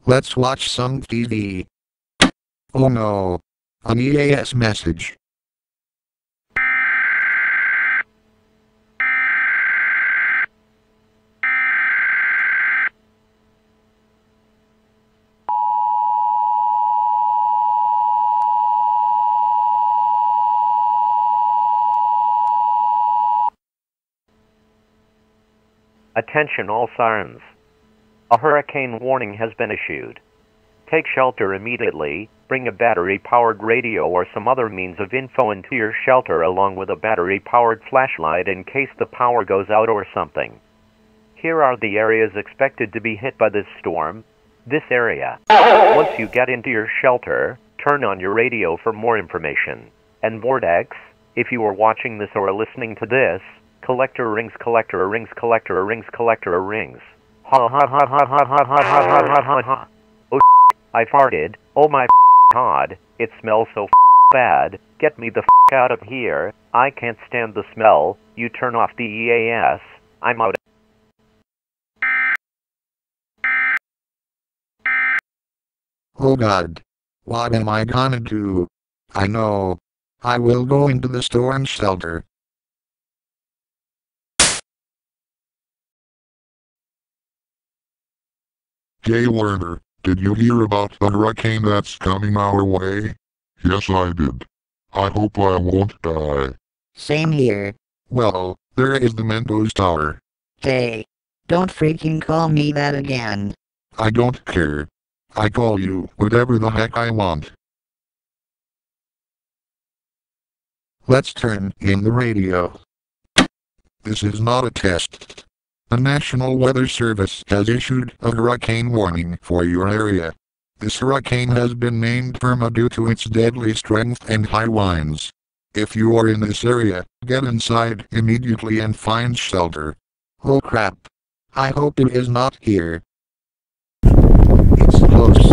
Let's watch some TV. Oh no. An EAS message. Attention all sirens. A hurricane warning has been issued. Take shelter immediately, bring a battery-powered radio or some other means of info into your shelter along with a battery-powered flashlight in case the power goes out or something. Here are the areas expected to be hit by this storm. This area. Once you get into your shelter, turn on your radio for more information. And Vortex, if you are watching this or listening to this, collector rings, collector rings, collector rings, collector rings. Ha ha ha ha ha ha ha ha ha ha ha. Oh I farted. Oh my god, it smells so bad. Get me the out of here. I can't stand the smell. You turn off the EAS. I'm out. Oh god. What am I gonna do? I know. I will go into the storm shelter. Jay Werner, did you hear about the hurricane that's coming our way? Yes, I did. I hope I won't die. Same here. Well, there is the Mentos Tower. Hey, don't freaking call me that again. I don't care. I call you whatever the heck I want. Let's turn in the radio. This is not a test. The National Weather Service has issued a hurricane warning for your area. This hurricane has been named Irma due to its deadly strength and high winds. If you are in this area, get inside immediately and find shelter. Oh crap. I hope it is not here. It's close.